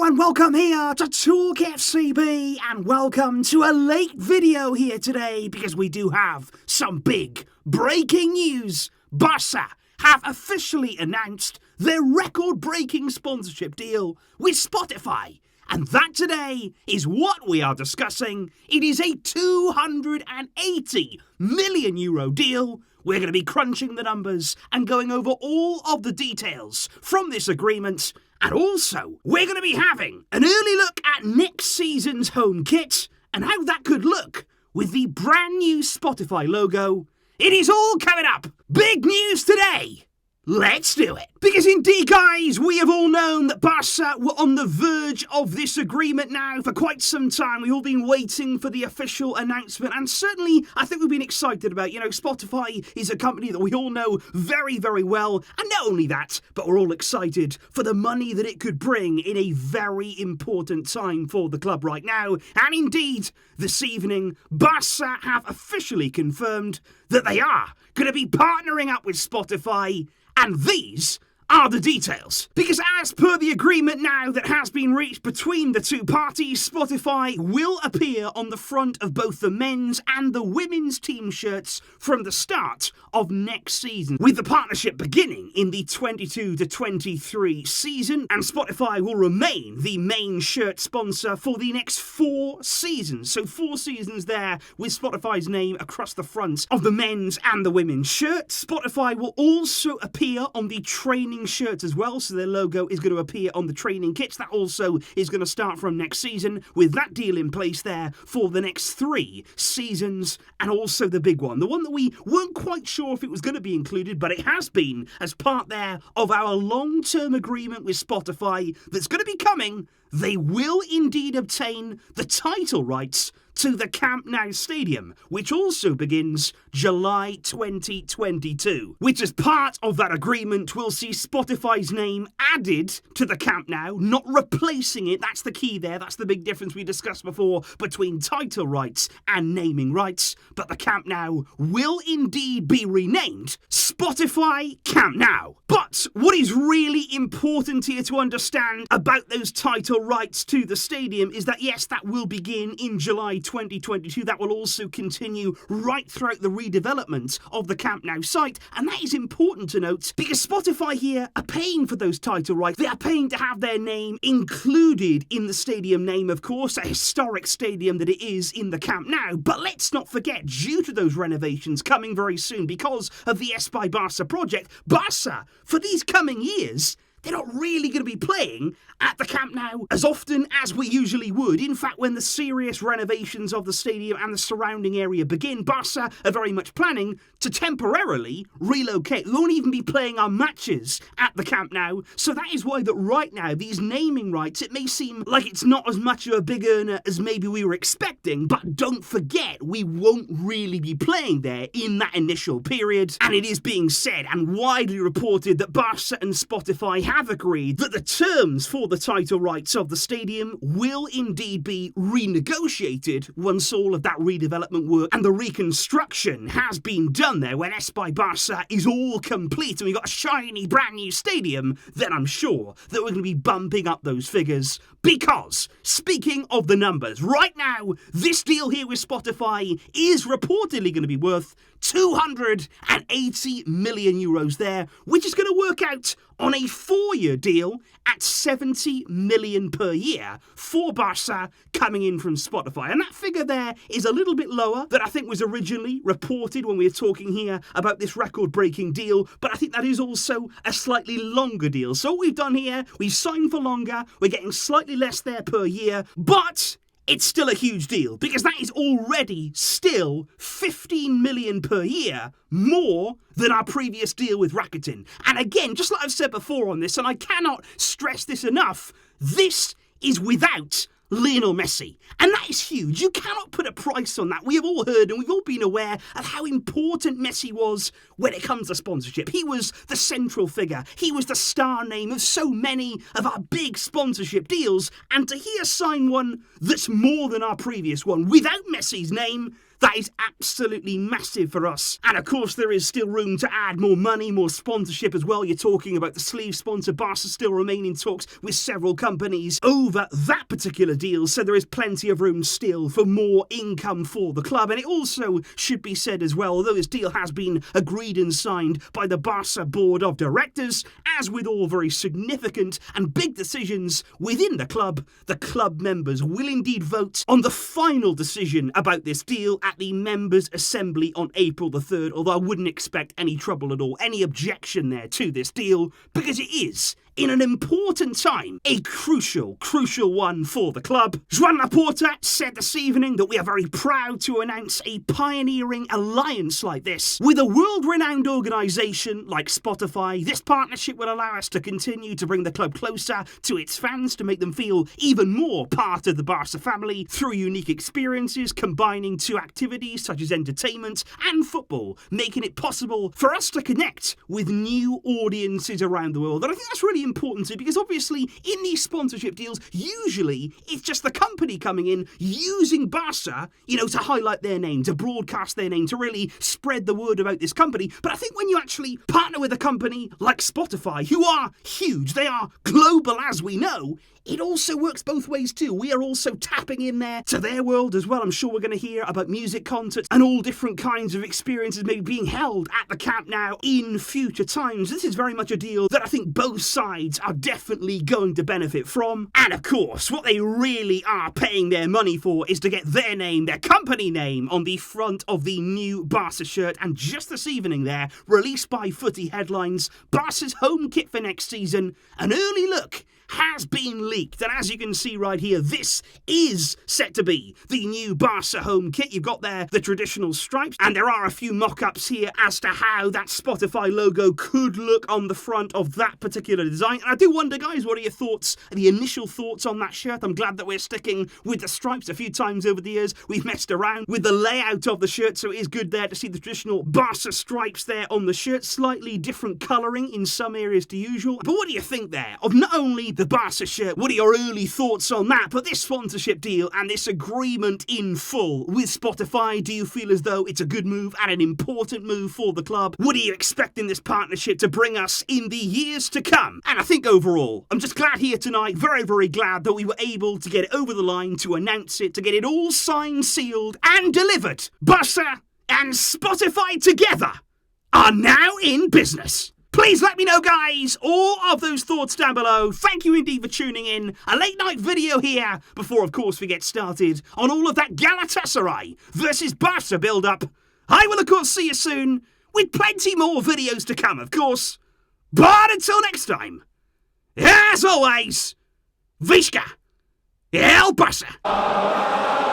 Hello and welcome here to TalkFCB, and welcome to a late video here today because we do have some big breaking news. Barca have officially announced their record-breaking sponsorship deal with Spotify. And that today is what we are discussing. It is a €280 million deal. We're going to be crunching the numbers and going over all of the details from this agreement. And also, we're going to be having an early look at next season's home kit and how that could look with the brand new Spotify logo. It is all coming up. Big news today. Let's do it. Because indeed, guys, we have all known that Barca were on the verge of this agreement now for quite some time. We've all been waiting for the official announcement, and certainly I think we've been excited about. Spotify is a company that we all know very, very well, and not only that, but we're all excited for the money that it could bring in a very important time for the club right now. And indeed, this evening, Barca have officially confirmed that they are going to be partnering up with Spotify. And these are the details. Because as per the agreement now that has been reached between the two parties, Spotify will appear on the front of both the men's and the women's team shirts from the start of next season, with the partnership beginning in the 22-23 season, and Spotify will remain the main shirt sponsor for the next 4 seasons. So 4 seasons there with Spotify's name across the front of the men's and the women's shirts. Spotify will also appear on the training shirts as well, so their logo is going to appear on the training kits. That also is going to start from next season, with that deal in place there for the next 3 seasons. And also the big one, the one that we weren't quite sure if it was going to be included, but it has been as part there of our long-term agreement with Spotify that's going to be coming. They will indeed obtain the title rights to the Camp Nou Stadium, which also begins July 2022, which as part of that agreement will see Spotify's name added to the Camp Nou, not replacing it. That's the key there. That's the big difference we discussed before between title rights and naming rights. But the Camp Nou will indeed be renamed Spotify Camp Nou. But what is really important here to understand about those title rights to the stadium is that, yes, that will begin in July 2022. That will also continue right throughout the redevelopment of the Camp Nou site, and that is important to note because Spotify here are paying for those title rights. They are paying to have their name included in the stadium name, of course, a historic stadium that it is in the Camp Nou. But let's not forget, due to those renovations coming very soon because of the S by Barca project, Barca, for these coming years, they're not really going to be playing at the Camp Nou as often as we usually would. In fact, when the serious renovations of the stadium and the surrounding area begin, Barca are very much planning to temporarily relocate. We won't even be playing our matches at the Camp Nou. So that is why that right now, these naming rights, it may seem like it's not as much of a big earner as maybe we were expecting, but don't forget, we won't really be playing there in that initial period. And it is being said and widely reported that Barca and Spotify have agreed that the terms for the title rights of the stadium will indeed be renegotiated once all of that redevelopment work and the reconstruction has been done there. When S by Barca is all complete and we've got a shiny brand new stadium, then I'm sure that we're going to be bumping up those figures. Because, speaking of the numbers, right now, this deal here with Spotify is reportedly going to be worth €280 million there, which is going to work out on a 4-year deal at $70 million per year for Barca coming in from Spotify. And that figure there is a little bit lower than I think was originally reported when we were talking here about this record-breaking deal, but I think that is also a slightly longer deal. So what we've done here, we've signed for longer, we're getting slightly less there per year, but it's still a huge deal because that is already still $15 million per year more than our previous deal with Rakuten. And again, just like I've said before on this, and I cannot stress this enough, this is without Lionel Messi. And that is huge. You cannot put a price on that. We have all heard and we've all been aware of how important Messi was when it comes to sponsorship. He was the central figure. He was the star name of so many of our big sponsorship deals. And to hear sign one that's more than our previous one without Messi's name, That is absolutely massive for us. And of course, there is still room to add more money, more sponsorship as well. You're talking about the sleeve sponsor. Barca still remain in talks with several companies over that particular deal. So there is plenty of room still for more income for the club. And it also should be said as well, although this deal has been agreed and signed by the Barca board of directors, as with all very significant and big decisions within the club members will indeed vote on the final decision about this deal at the members' assembly on April the 3rd, although I wouldn't expect any trouble at all, any objection there to this deal, because it is, in an important time, a crucial one for the club. Joan Laporta said this evening that we are very proud to announce a pioneering alliance like this with a world-renowned organisation like Spotify. This partnership will allow us to continue to bring the club closer to its fans, to make them feel even more part of the Barca family through unique experiences, combining two activities such as entertainment and football, making it possible for us to connect with new audiences around the world. And I think that's really important too, because obviously in these sponsorship deals, usually it's just the company coming in using Barca, to highlight their name, to broadcast their name, to really spread the word about this company. But I think when you actually partner with a company like Spotify, who are huge, they are global as we know, it also works both ways too. We are also tapping in there to their world as well. I'm sure we're going to hear about music concerts and all different kinds of experiences maybe being held at the Camp Nou in future times. This is very much a deal that I think both sides are definitely going to benefit from. And of course, what they really are paying their money for is to get their name, their company name, on the front of the new Barca shirt. And just this evening there, released by Footy Headlines, Barca's home kit for next season, an early look has been leaked, and as you can see right here, this is set to be the new Barca home kit. You've got there the traditional stripes, and there are a few mock-ups here as to how that Spotify logo could look on the front of that particular design. And I do wonder, guys, what are your thoughts, the initial thoughts on that shirt? I'm glad that we're sticking with the stripes. A few times over the years, we've messed around with the layout of the shirt, so it is good there to see the traditional Barca stripes there on the shirt. Slightly different colouring in some areas to usual. But what do you think there of not only the Barca shirt? What are your early thoughts on that? But this sponsorship deal and this agreement in full with Spotify, do you feel as though it's a good move and an important move for the club? What are you expecting this partnership to bring us in the years to come? And I think overall, I'm just glad here tonight, very, very glad that we were able to get it over the line, to announce it, to get it all signed, sealed and delivered. Barca and Spotify together are now in business. Please let me know, guys, all of those thoughts down below. Thank you indeed for tuning in. A late night video here before, of course, we get started on all of that Galatasaray versus Barca build-up. I will, of course, see you soon with plenty more videos to come, of course. But until next time, as always, Visca El Barca.